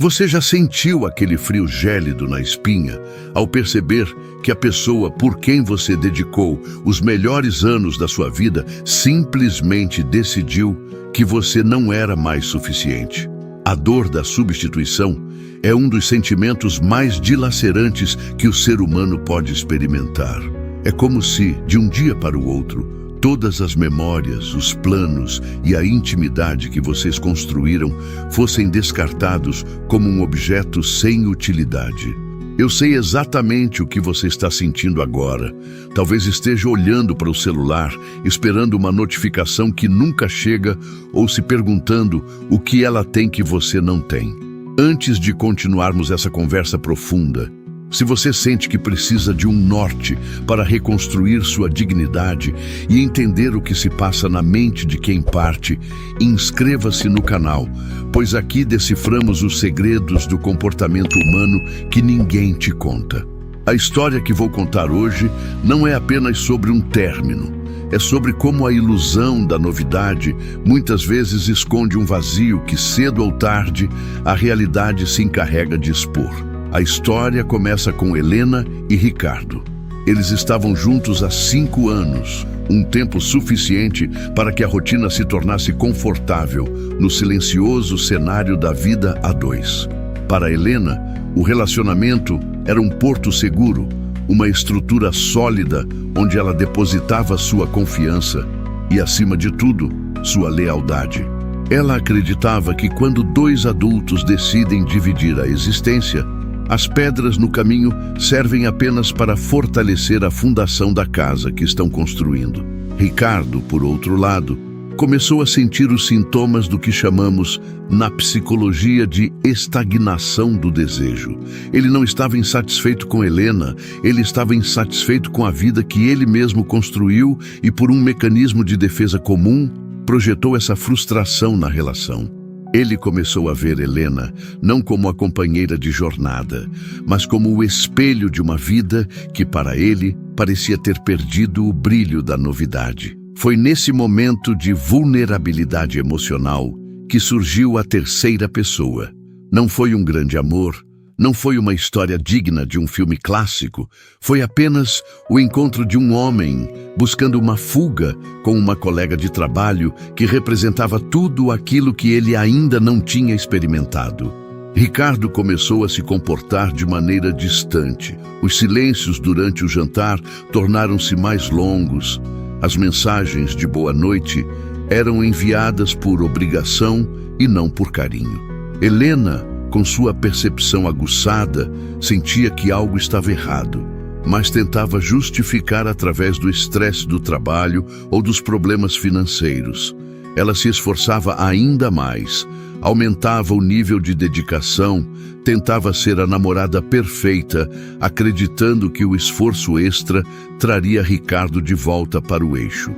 Você já sentiu aquele frio gélido na espinha ao perceber que a pessoa por quem você dedicou os melhores anos da sua vida simplesmente decidiu que você não era mais suficiente? A dor da substituição é um dos sentimentos mais dilacerantes que o ser humano pode experimentar. É como se, de um dia para o outro, todas as memórias, os planos e a intimidade que vocês construíram fossem descartados como um objeto sem utilidade. Eu sei exatamente o que você está sentindo agora. Talvez esteja olhando para o celular, esperando uma notificação que nunca chega ou se perguntando o que ela tem que você não tem. Antes de continuarmos essa conversa profunda, se você sente que precisa de um norte para reconstruir sua dignidade e entender o que se passa na mente de quem parte, inscreva-se no canal, pois aqui deciframos os segredos do comportamento humano que ninguém te conta. A história que vou contar hoje não é apenas sobre um término, é sobre como a ilusão da novidade muitas vezes esconde um vazio que cedo ou tarde a realidade se encarrega de expor. A história começa com Helena e Ricardo. Eles estavam juntos há 5 anos, um tempo suficiente para que a rotina se tornasse confortável no silencioso cenário da vida a dois. Para Helena, o relacionamento era um porto seguro, uma estrutura sólida onde ela depositava sua confiança e, acima de tudo, sua lealdade. Ela acreditava que quando 2 adultos decidem dividir a existência, as pedras no caminho servem apenas para fortalecer a fundação da casa que estão construindo. Ricardo, por outro lado, começou a sentir os sintomas do que chamamos na psicologia de estagnação do desejo. Ele não estava insatisfeito com Helena, ele estava insatisfeito com a vida que ele mesmo construiu e, por um mecanismo de defesa comum, projetou essa frustração na relação. Ele começou a ver Helena não como a companheira de jornada, mas como o espelho de uma vida que, para ele, parecia ter perdido o brilho da novidade. Foi nesse momento de vulnerabilidade emocional que surgiu a terceira pessoa. Não foi um grande amor, não foi uma história digna de um filme clássico, foi apenas o encontro de um homem buscando uma fuga com uma colega de trabalho que representava tudo aquilo que ele ainda não tinha experimentado. Ricardo começou a se comportar de maneira distante. Os silêncios durante o jantar tornaram-se mais longos. As mensagens de boa noite eram enviadas por obrigação e não por carinho. Helena, com sua percepção aguçada, sentia que algo estava errado, mas tentava justificar através do estresse do trabalho ou dos problemas financeiros. Ela se esforçava ainda mais, aumentava o nível de dedicação, tentava ser a namorada perfeita, acreditando que o esforço extra traria Ricardo de volta para o eixo.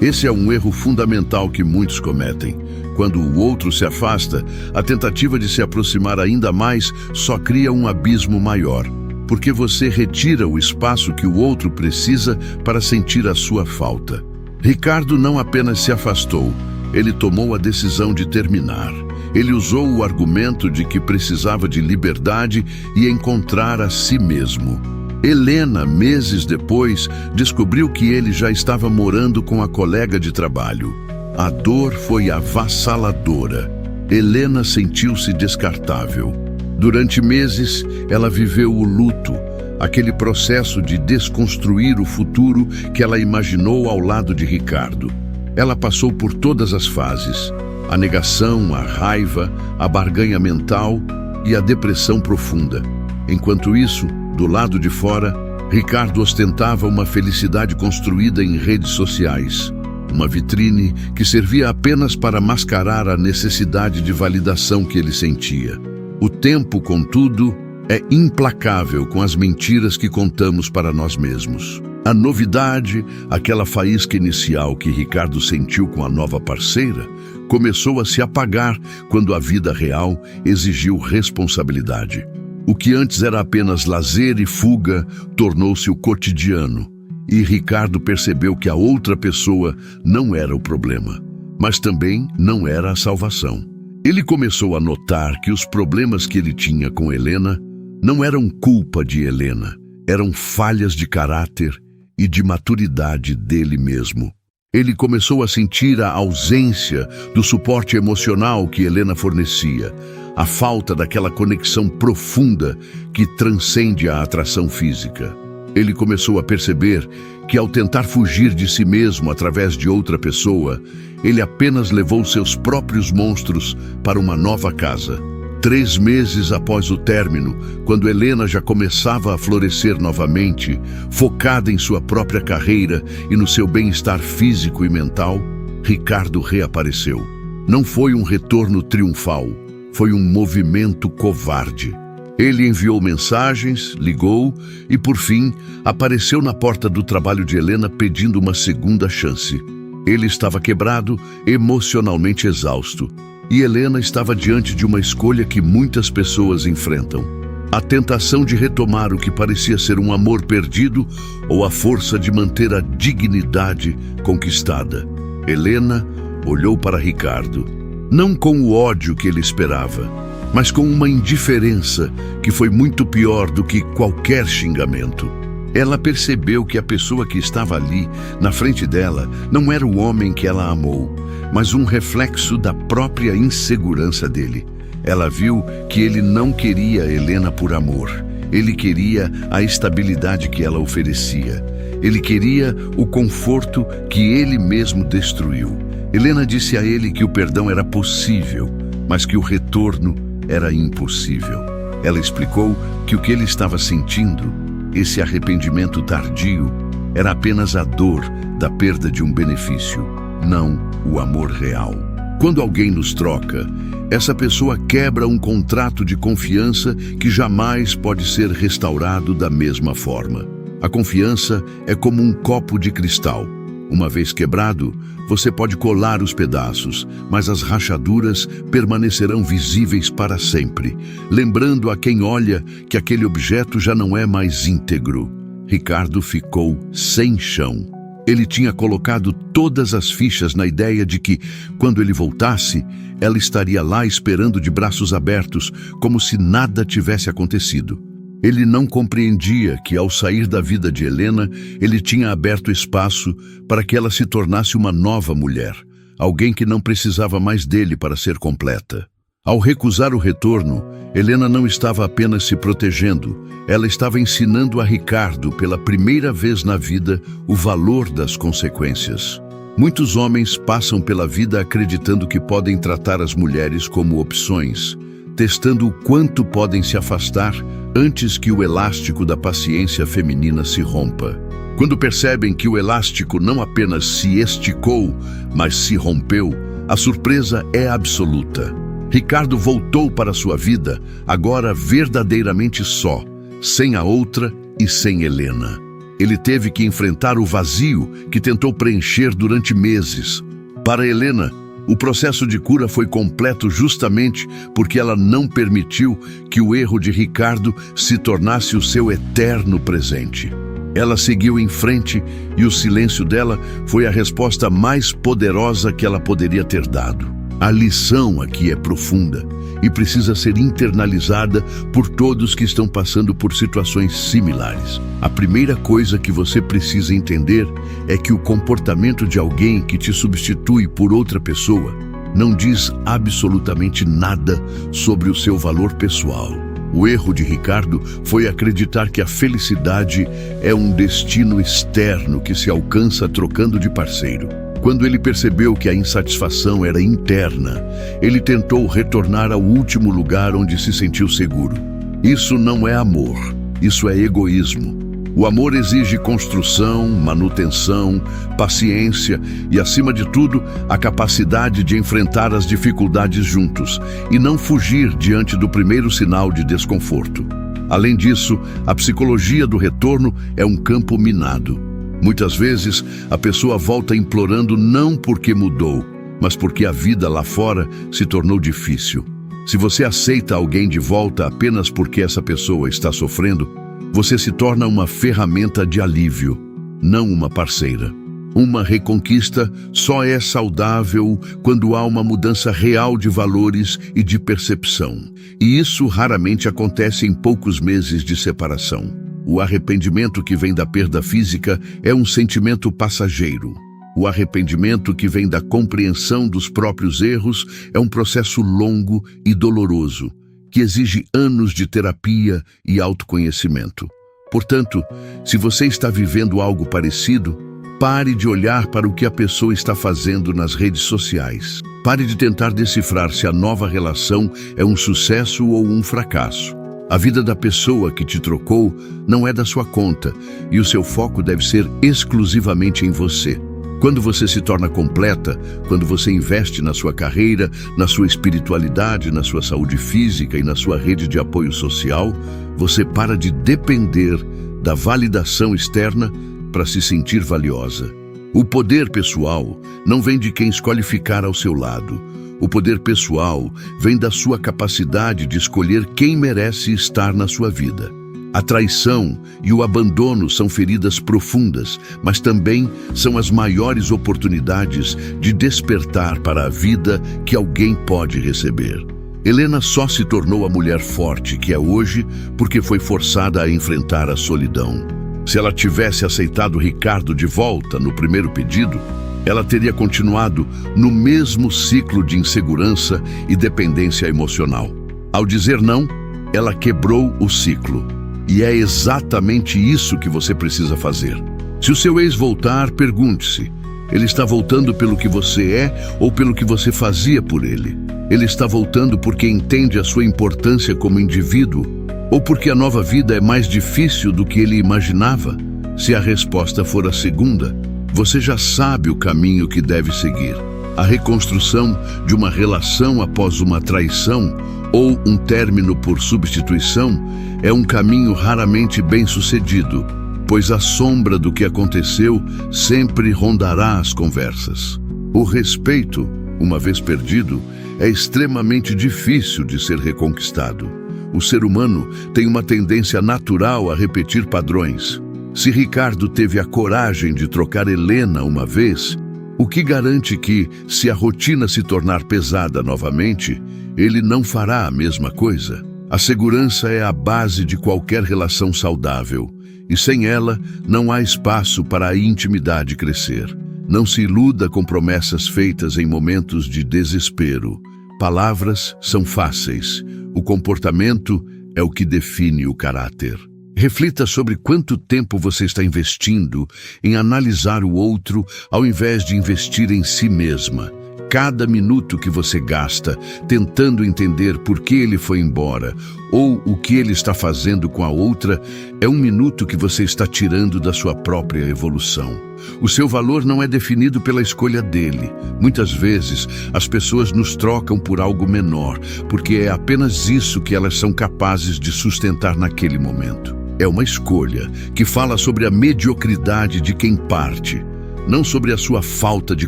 Esse é um erro fundamental que muitos cometem. Quando o outro se afasta, a tentativa de se aproximar ainda mais só cria um abismo maior, porque você retira o espaço que o outro precisa para sentir a sua falta. Ricardo não apenas se afastou, ele tomou a decisão de terminar. Ele usou o argumento de que precisava de liberdade e encontrar a si mesmo. Helena, meses depois, descobriu que ele já estava morando com a colega de trabalho. A dor foi avassaladora. Helena sentiu-se descartável. Durante meses, ela viveu o luto, aquele processo de desconstruir o futuro que ela imaginou ao lado de Ricardo. Ela passou por todas as fases: a negação, a raiva, a barganha mental e a depressão profunda. Enquanto isso, do lado de fora, Ricardo ostentava uma felicidade construída em redes sociais, uma vitrine que servia apenas para mascarar a necessidade de validação que ele sentia. O tempo, contudo, é implacável com as mentiras que contamos para nós mesmos. A novidade, aquela faísca inicial que Ricardo sentiu com a nova parceira, começou a se apagar quando a vida real exigiu responsabilidade. O que antes era apenas lazer e fuga tornou-se o cotidiano, e Ricardo percebeu que a outra pessoa não era o problema, mas também não era a salvação. Ele começou a notar que os problemas que ele tinha com Helena não eram culpa de Helena, eram falhas de caráter e de maturidade dele mesmo. Ele começou a sentir a ausência do suporte emocional que Helena fornecia, a falta daquela conexão profunda que transcende a atração física. Ele começou a perceber que, ao tentar fugir de si mesmo através de outra pessoa, ele apenas levou seus próprios monstros para uma nova casa. 3 meses após o término, quando Helena já começava a florescer novamente, focada em sua própria carreira e no seu bem-estar físico e mental, Ricardo reapareceu. Não foi um retorno triunfal, foi um movimento covarde. Ele enviou mensagens, ligou e, por fim, apareceu na porta do trabalho de Helena pedindo uma segunda chance. Ele estava quebrado, emocionalmente exausto. E Helena estava diante de uma escolha que muitas pessoas enfrentam: a tentação de retomar o que parecia ser um amor perdido ou a força de manter a dignidade conquistada. Helena olhou para Ricardo, não com o ódio que ele esperava, mas com uma indiferença que foi muito pior do que qualquer xingamento. Ela percebeu que a pessoa que estava ali, na frente dela, não era o homem que ela amou, mas um reflexo da própria insegurança dele. Ela viu que ele não queria Helena por amor. Ele queria a estabilidade que ela oferecia. Ele queria o conforto que ele mesmo destruiu. Helena disse a ele que o perdão era possível, mas que o retorno era impossível. Ela explicou que o que ele estava sentindo, esse arrependimento tardio, era apenas a dor da perda de um benefício, não o amor real. Quando alguém nos troca, essa pessoa quebra um contrato de confiança que jamais pode ser restaurado da mesma forma. A confiança é como um copo de cristal. Uma vez quebrado, você pode colar os pedaços, mas as rachaduras permanecerão visíveis para sempre, lembrando a quem olha que aquele objeto já não é mais íntegro. Ricardo ficou sem chão. Ele tinha colocado todas as fichas na ideia de que, quando ele voltasse, ela estaria lá esperando de braços abertos, como se nada tivesse acontecido. Ele não compreendia que, ao sair da vida de Helena, ele tinha aberto espaço para que ela se tornasse uma nova mulher, alguém que não precisava mais dele para ser completa. Ao recusar o retorno, Helena não estava apenas se protegendo, ela estava ensinando a Ricardo, pela primeira vez na vida, o valor das consequências. Muitos homens passam pela vida acreditando que podem tratar as mulheres como opções, testando o quanto podem se afastar antes que o elástico da paciência feminina se rompa. Quando percebem que o elástico não apenas se esticou, mas se rompeu, a surpresa é absoluta. Ricardo voltou para sua vida, agora verdadeiramente só, sem a outra e sem Helena. Ele teve que enfrentar o vazio que tentou preencher durante meses. Para Helena, o processo de cura foi completo justamente porque ela não permitiu que o erro de Ricardo se tornasse o seu eterno presente. Ela seguiu em frente e o silêncio dela foi a resposta mais poderosa que ela poderia ter dado. A lição aqui é profunda e precisa ser internalizada por todos que estão passando por situações similares. A primeira coisa que você precisa entender é que o comportamento de alguém que te substitui por outra pessoa não diz absolutamente nada sobre o seu valor pessoal. O erro de Ricardo foi acreditar que a felicidade é um destino externo que se alcança trocando de parceiro. Quando ele percebeu que a insatisfação era interna, ele tentou retornar ao último lugar onde se sentiu seguro. Isso não é amor, isso é egoísmo. O amor exige construção, manutenção, paciência e, acima de tudo, a capacidade de enfrentar as dificuldades juntos e não fugir diante do primeiro sinal de desconforto. Além disso, a psicologia do retorno é um campo minado. Muitas vezes, a pessoa volta implorando não porque mudou, mas porque a vida lá fora se tornou difícil. Se você aceita alguém de volta apenas porque essa pessoa está sofrendo, você se torna uma ferramenta de alívio, não uma parceira. Uma reconquista só é saudável quando há uma mudança real de valores e de percepção. E isso raramente acontece em poucos meses de separação. O arrependimento que vem da perda física é um sentimento passageiro. O arrependimento que vem da compreensão dos próprios erros é um processo longo e doloroso, que exige anos de terapia e autoconhecimento. Portanto, se você está vivendo algo parecido, pare de olhar para o que a pessoa está fazendo nas redes sociais. Pare de tentar decifrar se a nova relação é um sucesso ou um fracasso. A vida da pessoa que te trocou não é da sua conta e o seu foco deve ser exclusivamente em você. Quando você se torna completa, quando você investe na sua carreira, na sua espiritualidade, na sua saúde física e na sua rede de apoio social, você para de depender da validação externa para se sentir valiosa. O poder pessoal não vem de quem escolhe ficar ao seu lado. O poder pessoal vem da sua capacidade de escolher quem merece estar na sua vida. A traição e o abandono são feridas profundas, mas também são as maiores oportunidades de despertar para a vida que alguém pode receber. Helena só se tornou a mulher forte que é hoje porque foi forçada a enfrentar a solidão. Se ela tivesse aceitado Ricardo de volta no primeiro pedido, ela teria continuado no mesmo ciclo de insegurança e dependência emocional. Ao dizer não, ela quebrou o ciclo. E é exatamente isso que você precisa fazer. Se o seu ex voltar, pergunte-se: ele está voltando pelo que você é ou pelo que você fazia por ele? Ele está voltando porque entende a sua importância como indivíduo ou porque a nova vida é mais difícil do que ele imaginava? Se a resposta for a segunda, você já sabe o caminho que deve seguir. A reconstrução de uma relação após uma traição ou um término por substituição é um caminho raramente bem-sucedido, pois a sombra do que aconteceu sempre rondará as conversas. O respeito, uma vez perdido, é extremamente difícil de ser reconquistado. O ser humano tem uma tendência natural a repetir padrões. Se Ricardo teve a coragem de trocar Helena uma vez, o que garante que, se a rotina se tornar pesada novamente, ele não fará a mesma coisa? A segurança é a base de qualquer relação saudável, e sem ela não há espaço para a intimidade crescer. Não se iluda com promessas feitas em momentos de desespero. Palavras são fáceis, o comportamento é o que define o caráter. Reflita sobre quanto tempo você está investindo em analisar o outro ao invés de investir em si mesma. Cada minuto que você gasta tentando entender por que ele foi embora ou o que ele está fazendo com a outra é um minuto que você está tirando da sua própria evolução. O seu valor não é definido pela escolha dele. Muitas vezes as pessoas nos trocam por algo menor, porque é apenas isso que elas são capazes de sustentar naquele momento. É uma escolha que fala sobre a mediocridade de quem parte, não sobre a sua falta de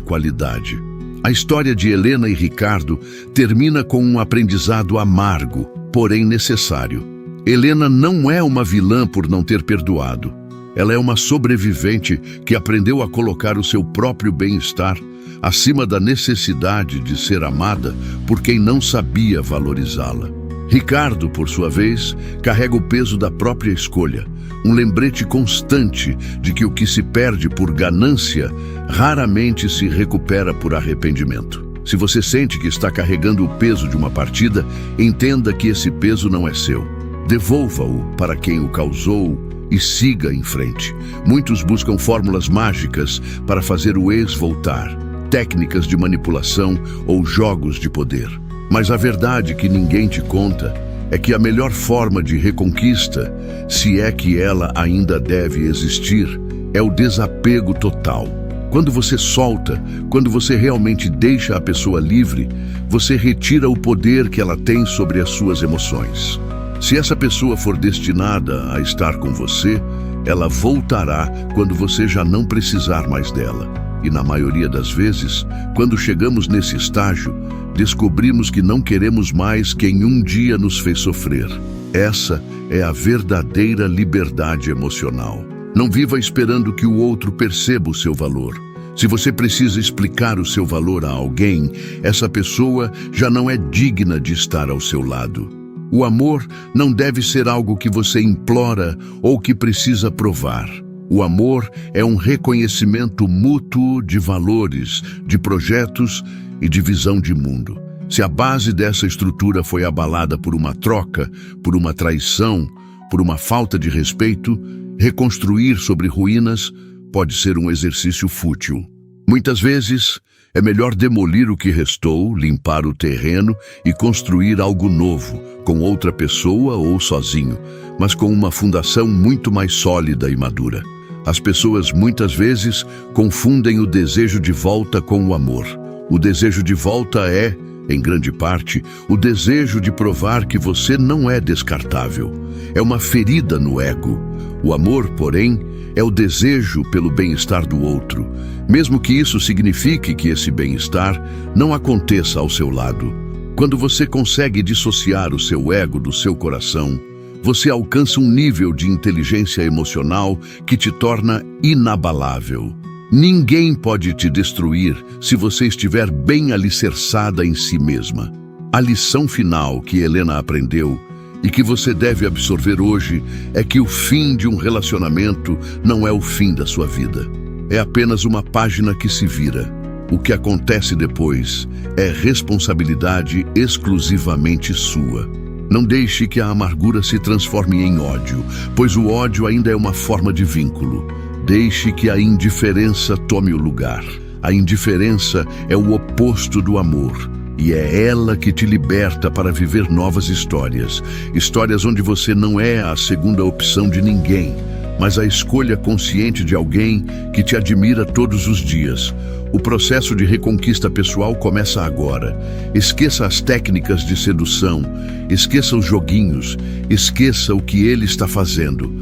qualidade. A história de Helena e Ricardo termina com um aprendizado amargo, porém necessário. Helena não é uma vilã por não ter perdoado. Ela é uma sobrevivente que aprendeu a colocar o seu próprio bem-estar acima da necessidade de ser amada por quem não sabia valorizá-la. Ricardo, por sua vez, carrega o peso da própria escolha, um lembrete constante de que o que se perde por ganância raramente se recupera por arrependimento. Se você sente que está carregando o peso de uma partida, entenda que esse peso não é seu. Devolva-o para quem o causou e siga em frente. Muitos buscam fórmulas mágicas para fazer o ex voltar, técnicas de manipulação ou jogos de poder. Mas a verdade que ninguém te conta é que a melhor forma de reconquista, se é que ela ainda deve existir, é o desapego total. Quando você solta, quando você realmente deixa a pessoa livre, você retira o poder que ela tem sobre as suas emoções. Se essa pessoa for destinada a estar com você, ela voltará quando você já não precisar mais dela. E na maioria das vezes, quando chegamos nesse estágio, descobrimos que não queremos mais quem um dia nos fez sofrer. Essa é a verdadeira liberdade emocional. Não viva esperando que o outro perceba o seu valor. Se você precisa explicar o seu valor a alguém, essa pessoa já não é digna de estar ao seu lado. O amor não deve ser algo que você implora ou que precisa provar. O amor é um reconhecimento mútuo de valores, de projetos e de visão de mundo. Se a base dessa estrutura foi abalada por uma troca, por uma traição, por uma falta de respeito, reconstruir sobre ruínas pode ser um exercício fútil. Muitas vezes, é melhor demolir o que restou, limpar o terreno e construir algo novo, com outra pessoa ou sozinho, mas com uma fundação muito mais sólida e madura. As pessoas muitas vezes confundem o desejo de volta com o amor. O desejo de volta é, em grande parte, o desejo de provar que você não é descartável. É uma ferida no ego. O amor, porém, é o desejo pelo bem-estar do outro, mesmo que isso signifique que esse bem-estar não aconteça ao seu lado. Quando você consegue dissociar o seu ego do seu coração, você alcança um nível de inteligência emocional que te torna inabalável. Ninguém pode te destruir se você estiver bem alicerçada em si mesma. A lição final que Helena aprendeu e que você deve absorver hoje é que o fim de um relacionamento não é o fim da sua vida. É apenas uma página que se vira. O que acontece depois é responsabilidade exclusivamente sua. Não deixe que a amargura se transforme em ódio, pois o ódio ainda é uma forma de vínculo. Deixe que a indiferença tome o lugar. A indiferença é o oposto do amor. E é ela que te liberta para viver novas histórias. Histórias onde você não é a segunda opção de ninguém, mas a escolha consciente de alguém que te admira todos os dias. O processo de reconquista pessoal começa agora. Esqueça as técnicas de sedução, esqueça os joguinhos, esqueça o que ele está fazendo.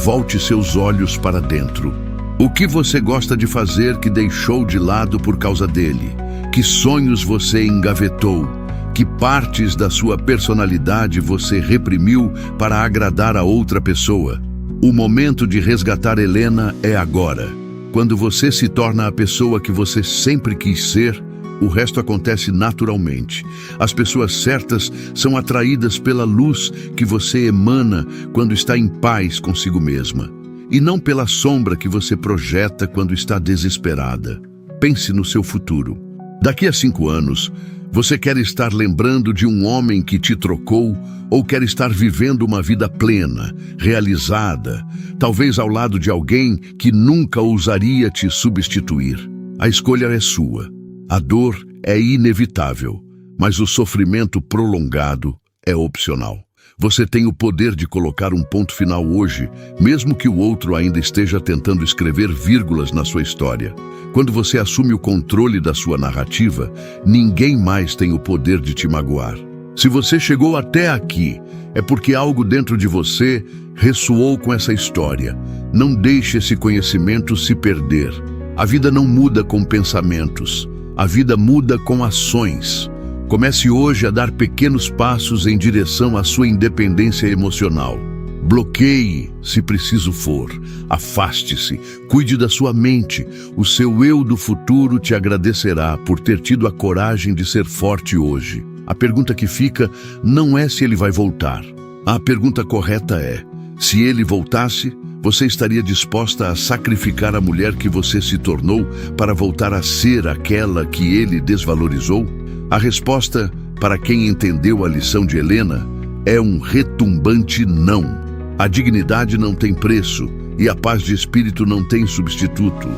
Volte seus olhos para dentro. O que você gosta de fazer que deixou de lado por causa dele? Que sonhos você engavetou? Que partes da sua personalidade você reprimiu para agradar a outra pessoa? O momento de resgatar Helena é agora. Quando você se torna a pessoa que você sempre quis ser, o resto acontece naturalmente. As pessoas certas são atraídas pela luz que você emana quando está em paz consigo mesma, e não pela sombra que você projeta quando está desesperada. Pense no seu futuro. Daqui a 5 anos, você quer estar lembrando de um homem que te trocou ou quer estar vivendo uma vida plena, realizada, talvez ao lado de alguém que nunca ousaria te substituir? A escolha é sua. A dor é inevitável, mas o sofrimento prolongado é opcional. Você tem o poder de colocar um ponto final hoje, mesmo que o outro ainda esteja tentando escrever vírgulas na sua história. Quando você assume o controle da sua narrativa, ninguém mais tem o poder de te magoar. Se você chegou até aqui, é porque algo dentro de você ressoou com essa história. Não deixe esse conhecimento se perder. A vida não muda com pensamentos, a vida muda com ações. Comece hoje a dar pequenos passos em direção à sua independência emocional. Bloqueie, se preciso for. Afaste-se, cuide da sua mente. O seu eu do futuro te agradecerá por ter tido a coragem de ser forte hoje. A pergunta que fica não é se ele vai voltar. A pergunta correta é: se ele voltasse, você estaria disposta a sacrificar a mulher que você se tornou para voltar a ser aquela que ele desvalorizou? A resposta, para quem entendeu a lição de Helena, é um retumbante não. A dignidade não tem preço e a paz de espírito não tem substituto.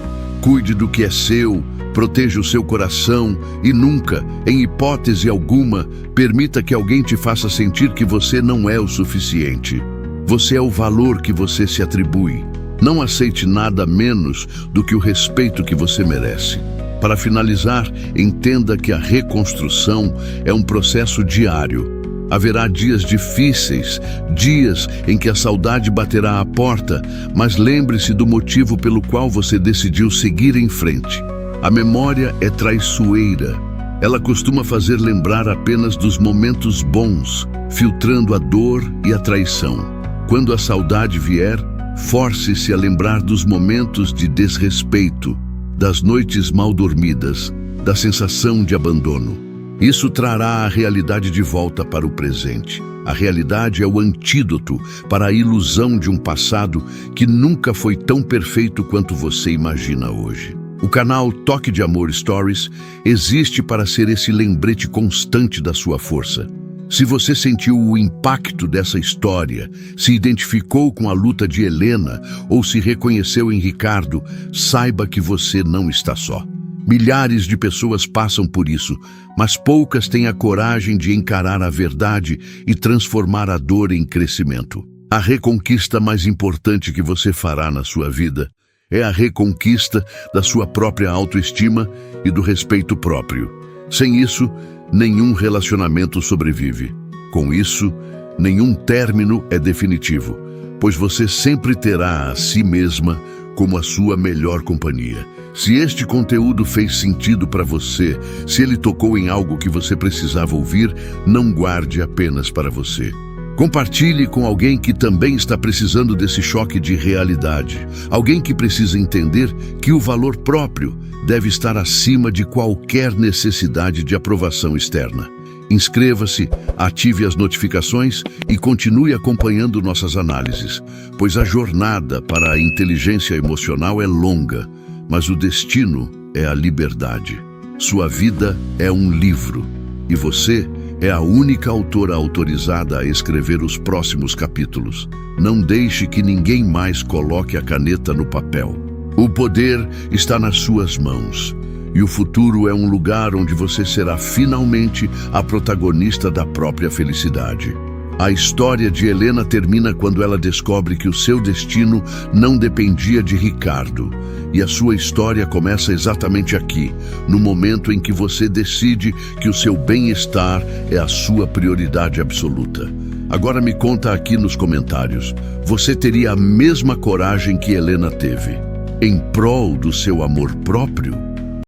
Cuide do que é seu, proteja o seu coração e nunca, em hipótese alguma, permita que alguém te faça sentir que você não é o suficiente. Você é o valor que você se atribui. Não aceite nada menos do que o respeito que você merece. Para finalizar, entenda que a reconstrução é um processo diário. Haverá dias difíceis, dias em que a saudade baterá à porta, mas lembre-se do motivo pelo qual você decidiu seguir em frente. A memória é traiçoeira. Ela costuma fazer lembrar apenas dos momentos bons, filtrando a dor e a traição. Quando a saudade vier, force-se a lembrar dos momentos de desrespeito, das noites mal dormidas, da sensação de abandono. Isso trará a realidade de volta para o presente. A realidade é o antídoto para a ilusão de um passado que nunca foi tão perfeito quanto você imagina hoje. O canal Toque de Amor Stories existe para ser esse lembrete constante da sua força. Se você sentiu o impacto dessa história, se identificou com a luta de Helena ou se reconheceu em Ricardo, saiba que você não está só. Milhares de pessoas passam por isso, mas poucas têm a coragem de encarar a verdade e transformar a dor em crescimento. A reconquista mais importante que você fará na sua vida é a reconquista da sua própria autoestima e do respeito próprio. Sem isso, nenhum relacionamento sobrevive. Com isso, nenhum término é definitivo, pois você sempre terá a si mesma como a sua melhor companhia. Se este conteúdo fez sentido para você, se ele tocou em algo que você precisava ouvir, não guarde apenas para você. Compartilhe com alguém que também está precisando desse choque de realidade. Alguém que precisa entender que o valor próprio deve estar acima de qualquer necessidade de aprovação externa. Inscreva-se, ative as notificações e continue acompanhando nossas análises, pois a jornada para a inteligência emocional é longa, mas o destino é a liberdade. Sua vida é um livro e você é a única autora autorizada a escrever os próximos capítulos. Não deixe que ninguém mais coloque a caneta no papel. O poder está nas suas mãos. E o futuro é um lugar onde você será finalmente a protagonista da própria felicidade. A história de Helena termina quando ela descobre que o seu destino não dependia de Ricardo. E a sua história começa exatamente aqui, no momento em que você decide que o seu bem-estar é a sua prioridade absoluta. Agora me conta aqui nos comentários, você teria a mesma coragem que Helena teve, em prol do seu amor próprio?